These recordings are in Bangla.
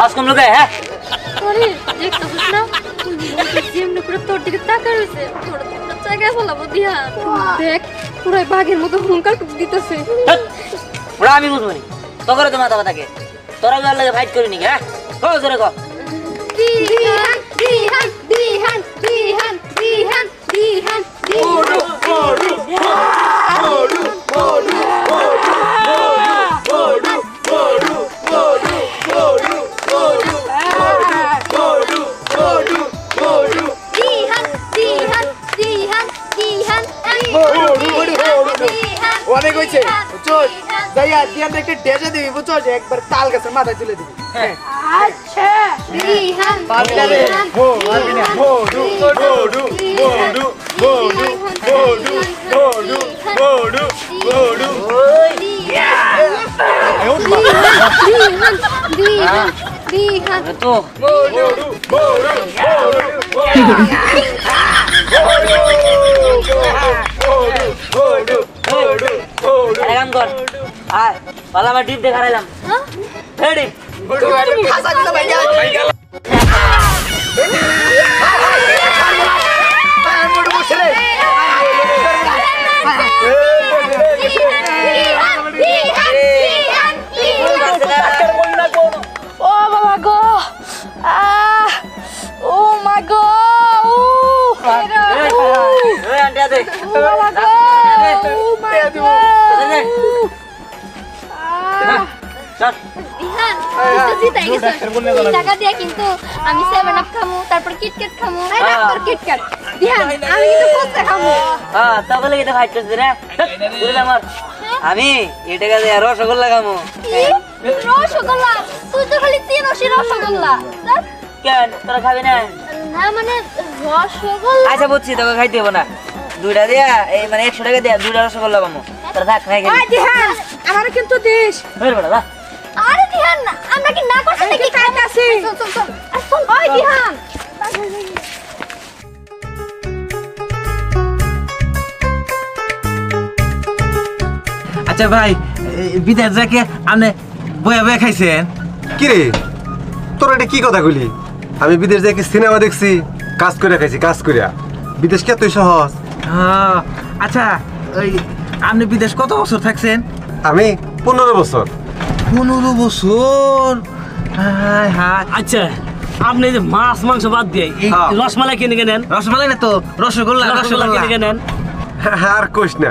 আজ কম লোকে হ্যাঁ আরে দেখতেছিস না যেমনি করে তোর দিকে তাকায় রয়েছে তোরা তো জায়গায় ফেলাবো দিয়া দেখ পুরো বাঘের মতো হুঙ্কার দিতেছে ওরা আমি বুঝবো নি তো করে তো মাথা থাকে তোরা গাল লাগে ফাইট করিনি হ্যাঁ কো জোরে কো দিহান দিহান দিহান দিহান দিহান দিহান বড়ু বড়ু বড়ু বড়ু বড়ু বড়ু বড়ু বড়ু বড়ু বড়ু বড়ু বড়ু দিহান দিহান দিহান দিহান বড়ু বড়ু অনেক হইছে বুঝছস যাইয়া দিয়ান দেখে ডেজে দিবি বুঝছস একবার তাল গাছে মাথায় তুলে দিবি আচ্ছা দিহান পারবি না বড়ু বড়ু বড়ু বড়ু বড়ু বড়ু বড়ু বড়ু দিহান দিহান তো বড়ু বড়ু বড়ু আরে কাম কর আয় পালা মা ডিপ দেখা রাইলাম রেডি খাসা দিতে ভাইয়া বড়ু বসে রে ও বাবা গো ও মা গো এই আন্টি দে বাবা গো ও মা গো চল বিহান তো জিতাই গেছে টাকা দিয়া কিন্তু আমি 7 আপ খামু তারপর কিটক্যাট খামু তারপর কিটক্যাট বিহান আমি কিন্তু ফুচকা খামু হ্যাঁ তবে কি ফাইট করছিস রে বুঝলি আমার আমি এটা কাজে রসগোল্লা খামু রসগোল্লা তুই তো খালি চিনসি রসগোল্লা কেন তোরা খাবি না না মানে রসগোল্লা আচ্ছা বুঝছি তোকে খাইতে হবে না দুইটা দিয়া এই মানে 100 টাকা দিয়া দুইটা রসগোল্লা পামু তোরা থাক খাই গেলি বিহান আমার কিন্তু দিস বের বেড়া যা আরে বিহান আমরা কি না করছি নাকি খাইতাছি চল চল চল চল ওই বিহান আচ্ছা ভাই বিদেশ যাকে আপনি বয়া বয়া খাইছেন কি রে তোর এটা কি কথা কইলি আমি বিদেশ যাই সিনেমা দেখছি কাজ করে খাইছি কাজ করিয়া বিদেশ কে তুই সহজ আচ্ছা ওই আপনি বিদেশ কত বছর থাকছেন আমি 15 বছর 15 বছর হায় হায় আচ্ছা আপনি যে মাছ মাংস বাদ দিয়ে এই হ্যাঁ। রসমালাই কিনে নেন রসমালাই না তো রসগোল্লা রসগোল্লা রসগোল্লা কিনে নেন আর কইস না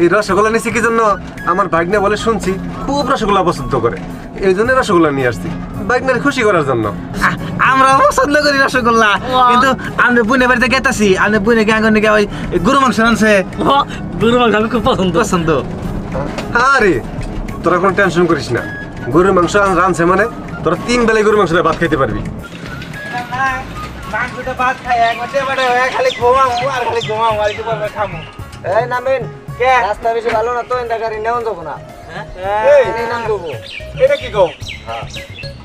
এই রসগোল্লা নিছি কি জন্য আমার ভাগ্নে বলে শুনছি খুব রসগোল্লা পছন্দ করে এই জন্য রসগোল্লা নিয়ে আসছি ভাগ্নের খুশি করার জন্য আমরা পছন্দ করি রসগোল্লা কিন্তু আপনি বুনে বাড়িতে গেতাছি আপনি বুনে গাঙ্গন নিকে ওই গরু মাংস আনছে গরু মাংস আমি খুব পছন্দ পছন্দ আরে তোরা কোনো টেনশন করিস না গরুর মাংস রানছে মানে তোরা 3 বেলায় গরুর মাংস দিয়ে ভাত খেতে পারবি মাংসটা ভাত খাই একবার দেবাড়ে হয়ে খালি ঘুমামু আর খালি ঘুমামু আর কি বলবো খামু এই নামেন কে রাস্তা বেশি ভালো না তো এন্ডা গাড়ি নেওন যাব না এই নাম দেবো এটা কি কও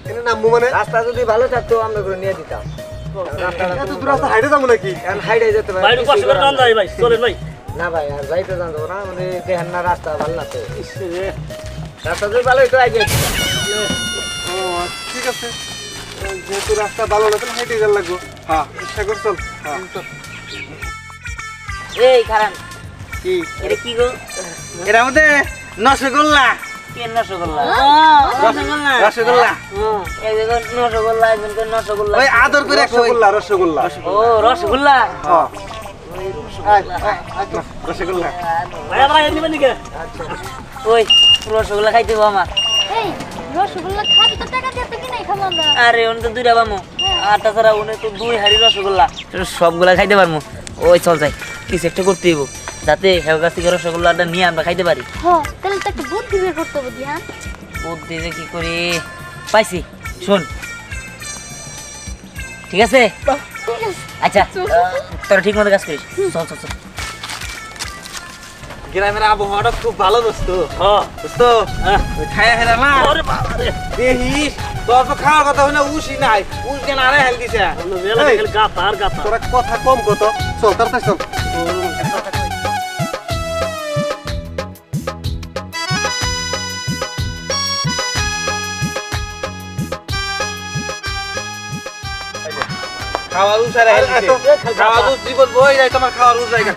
এটা নামবো মানে রাস্তা যদি ভালো থাকতো আমরা করে নিয়ে দিতাম এত দূর রাস্তা হাইটে যাবো নাকি এখন হাইডে যেতে পারি বাইরে পাশে করে রান যাই ভাই চলেন ভাই না ভাই আর যাইতে জান যাবো না মানে দেখেন না রাস্তা ভালো না তো রাস্তা যদি ভালো হইতো আগে ও ঠিক আছে যেহেতু রাস্তা ভালো না তাহলে হাইটে যাওয়া লাগবো হ্যাঁ ইচ্ছা কর চল হ্যাঁ এই খারান কি এটা কি গো এর মধ্যে রসগোল্লা কেন রসগোল্লা রসগোল্লা রসগোল্লা একজন রসগোল্লা একজন করে রসগোল্লা ওই আদর করে কই রসগোল্লা রসগোল্লা ও রসগোল্লা হ্যাঁ রসগোল্লা ভাই আমরা এমনি বানি কে ওই রসগোল্লা খাইতে হবো আমার এই রসগোল্লা খাবি তো টাকা দিয়ে তো কিনাই খাবো আমরা আরে উনি তো দুইটা পামু আর তাছাড়া উনি তো 2 হাড়ি রসগোল্লা সবগুলা খাইতে পারবো ওই চল যাই কিছু একটা করতে হইব যাতে হেও কাছ থেকে রসগোল্লাটা নিয়ে আমরা খাইতে পারি হ্যাঁ তাহলে তো একটা বুদ্ধি বের করতে হবে বিহান বুদ্ধি যে কি করি পাইছি শোন ঠিক আছে ঠিক আছে আচ্ছা তোরা ঠিক মতো কাজ করিস চল চল চল গ্রামের আবহাওয়াটা খুব ভালো দোস্ত হ্যাঁ দোস্ত খায়া হেরা না আরে বাবা রে দেখিস তোর তো খাওয়ার কথা হইনা উসি নাই উস কেন আরে হেল দিছে মেলা দেখলে গাতা আর গাতা তোরা কথা কম কত চল তাড়াতাড়ি চল খাওয়া রুজ আর খাওয়া রুজ জীবন বই যায় তোমার খাওয়া রুজ জায়গা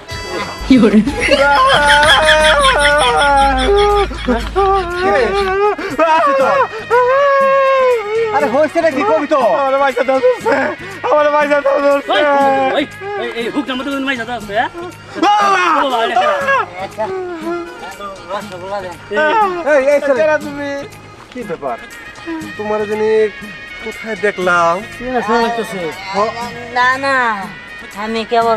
আরে হয়েছে নাকি কবি তো আমার পয়সা দাও আমার পয়সা দাও এই হুকটার মধ্যে মাই যাতা আছে একটা রসগোল্লা দেন। এই এই ছেলে তুমি কি ব্যাপার তোমার জানি কোথায় দেখলাম না না আমি কেবল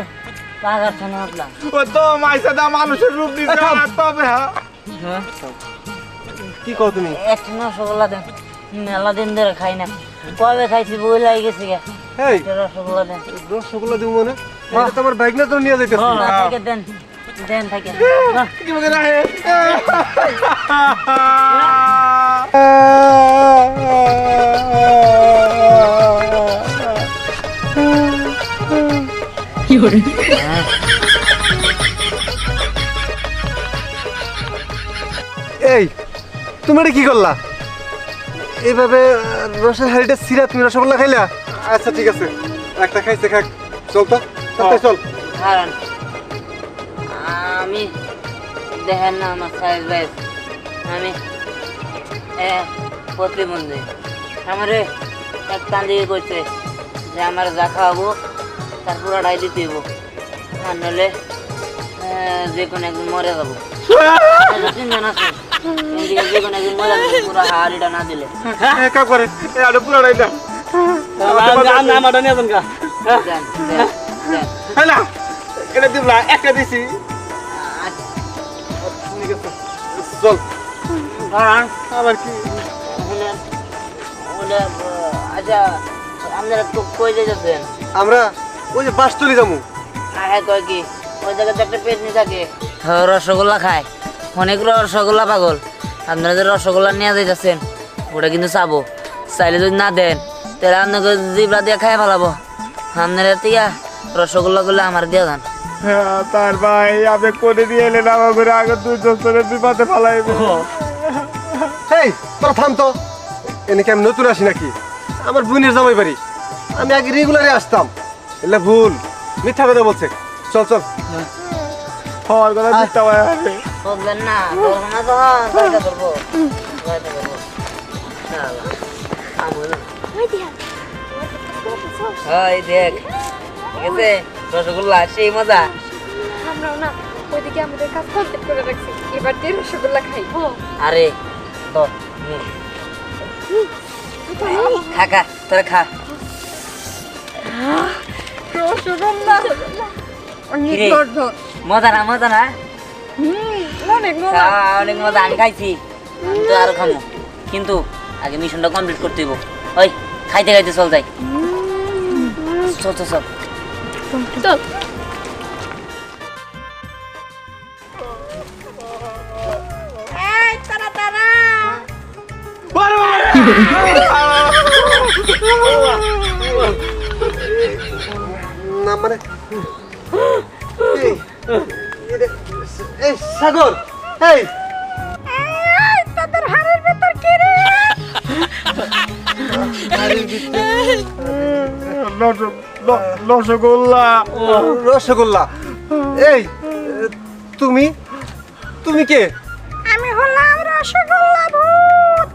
পাগার ফোনে উঠলাম। ও তো মাইসা দা মানুষের রূপ দিছে আর তবে হ্যাঁ কি কও তুমি একটা রসগোল্লা দেন, মেলা দিন ধরে খাই না, কবে খাইছি বই লাগে গেছে গে। এই একটা রসগোল্লা দেন। রসগোল্লা দিব মানে এটা তো আমার বাইক না তো নিয়ে যাইতেছি না থাকে দেন, দেন থাকে। কি বলে রাহে এই তুমি এটা কি করলা এইভাবে রসের হাড়িটা ছিঁড়া তুমি রসগোল্লা খাইলা আচ্ছা ঠিক আছে একটা খাইছে খাক চল তো তাড়াতাড়ি চল কারণ আমি দেখেন না আমার সাইজ বাইজ, আমি প্রতিবন্ধী। আমারে এক কান্দি করছে যে আমার যা খাওয়াবো তার পুরাটাই দিতে হইব, আর নইলে যে কোনো একদিন মরে যাবো। তিনজন আছে, এদিকে যে কোনো একদিন মরে যাবো পুরা হাড়িটা না দিলে। একা করে এই আরে পুরাটাই দাও আমারটা নিয়ে যান গা দেন দেন দেন। হ্যালো এটা দিবলা একটা দিছি ঠিক আছে চল কারণ আবার কি আচ্ছা আপনারা তো কই যাচ্ছেন? আমরা ওই যে বাসতলি যাবো হ্যাঁ কয় কি ওই জায়গাতে একটা পেটনি থাকে, রসগোল্লা খায়, অনেক রসগোল্লা পাগল। আপনারা যে রসগোল্লা নিয়ে যাইতেছেন ওটা কিন্তু চাবো, চাইলে যদি না দেন তাহলে আপনাকে জিবরা দিয়ে খাই ফেলাবো। আপনারা থেকে রসগোল্লা গুলো আমার দিয়ে দেন। হ্যাঁ তার ভাই আপনি করে দিয়ে এলেন আমার ঘরে আগে দুজন ধরে বিপদে ফেলাইবে এই তোরা থাম তো এনে কি আমি নতুন আসি নাকি আমার বোনের জামাই বাড়ি আমি আগে রেগুলারে আসতাম এলে ভুল মিথ্যা কথা বলছে চল চল হওয়ার কথা চিন্তা হয় বুঝলেন না, ধরবো না তখন গাড়িটা ধরবো, গাড়িটা ধরবো। ওই দেখ ঠিক আছে রসগোল্লা সেই মজা। আমরাও না ওইদিকে আমাদের কাজ কমপ্লিট করে রাখছি, এবার দিয়ে রসগোল্লা খাই। আরে তো খা খা তোরা খা। রসগোল্লা অনেক কিরে? গর্ধ। মজা না মজা না? অনেক মজা। অনেক মজা, আমি খাইছি, আমি তো আরো খামো, কিন্তু আগে মিশনটা কমপ্লিট করতে হইব। ওই খাইতে খাইতে চল যাই, চল চল চল। চল না মানে এই এই সাগর এই তোদের হাড়ের ভেতর কি রে? রসগোল্লা রসগোল্লা এই তুমি তুমি কে আমি হলাম রসগোল্লা ভূত,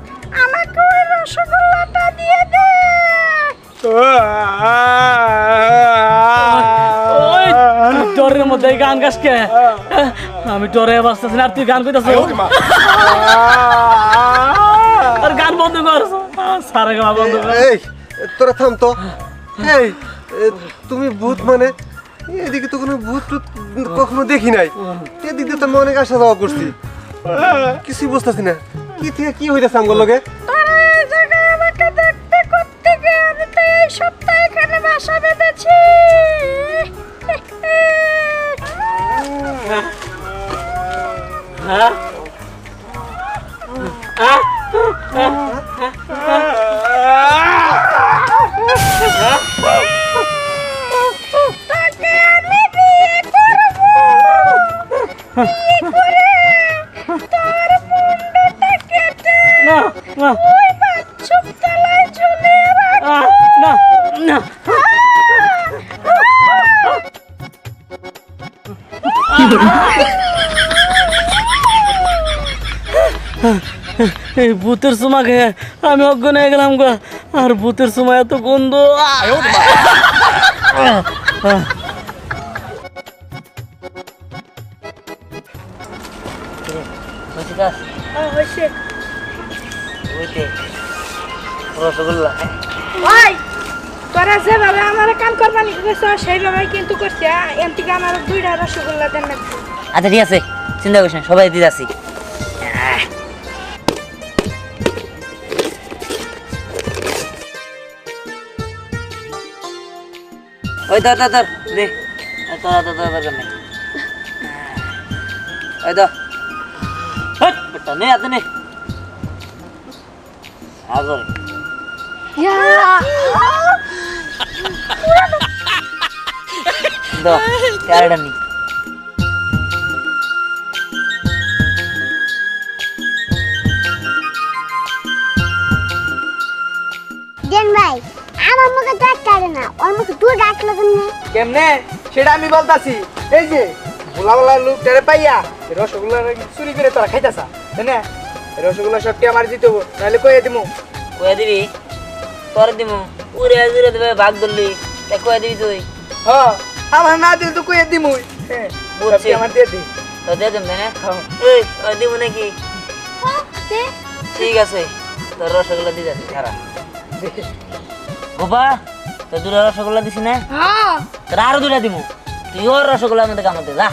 আমাকে ওই রসগোল্লাটা দিয়ে দে। ওই ডরের মধ্যে গান গাছকে আমি ডরে বাঁচতেছি না, আর তুই গান কইতাছ আর গান বন্ধ কর, সারা গান বন্ধ কর। এই তোরা থাম তো এই তুমি ভূত মানে এদিকে তো কোনো ভূত টুত কখনো দেখি নাই, এদিক দিয়ে তো আমি অনেক আসা যাওয়া করছি, কিছুই বুঝতেছি না কি থেকে কি হইতেছে আমার লগে। তোরা এই জায়গায় আমাকে দেখতে করতে গিয়ে আমি তো এই সপ্তাহে এখানে বাসা বেঁধেছি। হ্যাঁ তোকে আমি বিয়ে করবো, বিয়ে করে তোর মুন্ডটা কেটে না না ওই বাচ্চুর তলায় ঝুলিয়ে রাখবো। না না এই ভূতের সুমা খেয়ে আমি অজ্ঞান হয়ে গেলাম গা। আর ভূতের সুমা এত গন্ধ। ওইতে রসগোল্লা ওই তোরা যেভাবে আমার কাম করবানি করেছ সেইভাবে কিন্তু করছে এর থেকে আমার 2টা রসগোল্লা দেন না। আচ্ছা ঠিক আছে, চিন্তা করিস না, সবাই দিতে আসি। ওই ধর ধর ধর দে, দরকার নেই। ওই ধর বেটা, নে হাতে নে। আগরে দো ক্যারেটা নি। দেন ভাই আমার মুখে ডাক কাটে না, ওর মুখে তুই ডাকলো কেমনে? কেমনে সেটা আমি বলতাছি। এই যে ভোলা লোক টেরে পাইয়া এই রসগোল্লা চুরি করে তোরা খাইতাছা, তাই না? এই রসগোল্লা সবটি আমার দিতে হবো, নাহলে কয়ে দিমু। কয়ে দিবি? তোর দিমু উড়ে জুড়ে দেবে, ভাগ ধরলি তাই কয়ে দিবি তুই? হ্যাঁ, আমার না দিলে তো কয়ে দিমু। হ্যাঁ, বুঝছি। সবটি আমার দিয়ে দি। তো দিয়ে দেব, তাই না? হ্যাঁ। এই ওই দিবো নাকি? ঠিক আছে, তোর রসগোল্লা দিয়ে যাচ্ছি সারা। গোপা তোর 2টা রসগোল্লা দিছি না? হ্যাঁ তোর আরো 2টা দিমু। তুই ওর রসগোল্লা আমাদের কামাতে যা।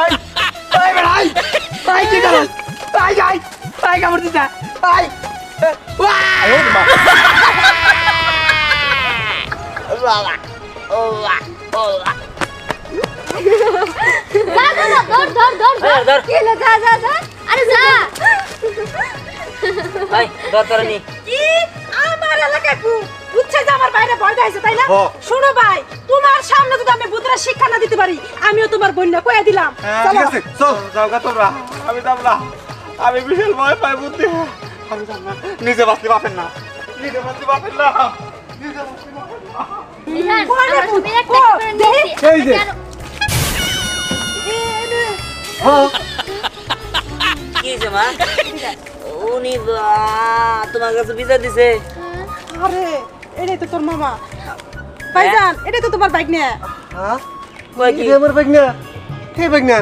ওই ওই বেড়াই আই কি করছ? আই আই আই কামড় দিতা। আই আয় মা। বাবা ও বাবা ও বাবা। ধর ধর কি হলো? যা যা যা, আরে যা। ভাই ধর তোর নি। কি আমার এলাকা কু বুঝছে যে আমার বাইরে ভয় দেখাইছে তাই না? হ্যাঁ। শোনো ভাই, তোমার সামনে যদি আমি ভূতের শিক্ষা না দিতে পারি, আমিও তোমার বন্যা কয়ে দিলাম। ঠিক আছে চল যাও গা তোমরা। আমি যাব না, আমি বিশাল ভয় পাই বুদ্ধি। আমি যাব না, নিজে বাঁচতে পারবেন না, নিজে বাঁচতে পারবেন না, নিজে বাঁচতে পারবেন না। এই যে হ্যাঁ কি হয়েছে মা? উনি তোমার কাছে বিচার দিছে? আরে এটাই তো তোর মামা ভাইজান, এটাই তো তোমার বাইক নিয়ে। হ্যাঁ কয় কি? এটা আমার ব্যাগ না। হে ব্যাগ না,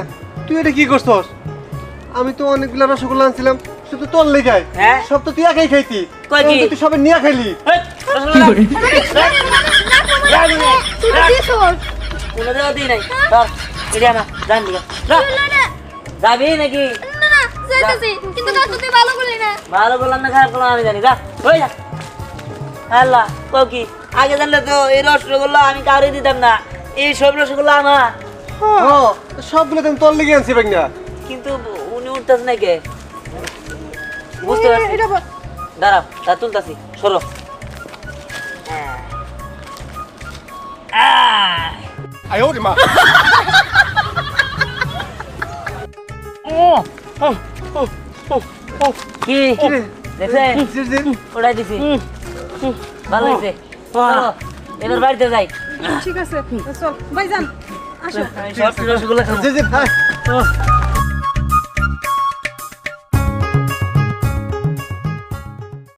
তুই এটা কি করছস? আমি তো অনেকগুলা রসগোল্লা আনছিলাম শুধু তোর লেগাই। হ্যাঁ? সব তো তুই একাই খাইতি। কয় কি? তুই সবে নিয়ে খাইলি। এই, রসগোল্লা। কোনো দেওয়া দিই নাই। ধর, এটি আমার, জান দিকে। যাবি নাকি? না না, যাইতাছি, কিন্তু কাকু তুই ভালো করলি না। ভালো করলাম না খারাপ করলাম আমি জানি, যা হয়ে যা। আল্লাহ কও কি, আগে জানলে তো এই রসগোল্লা আমি কাউরে দিতাম না। এই সব রসগোল্লা আমার। হ্যাঁ সবগুলো তো আমি তোর লেগে আনছি ব্যাগ না। কিন্তু উনি উঠতেছে না কে? বুঝতে পারছি। দাঁড়াও, তা তুলতাছি, সরো। কি দেখছেন? ওটাই দিছি, ভালো হয়েছে। চলো, এবার বাড়িতে যাই। ঠিক আছে চল ভাইজান আসো। সব রসগোল্লা খাবো। জি জি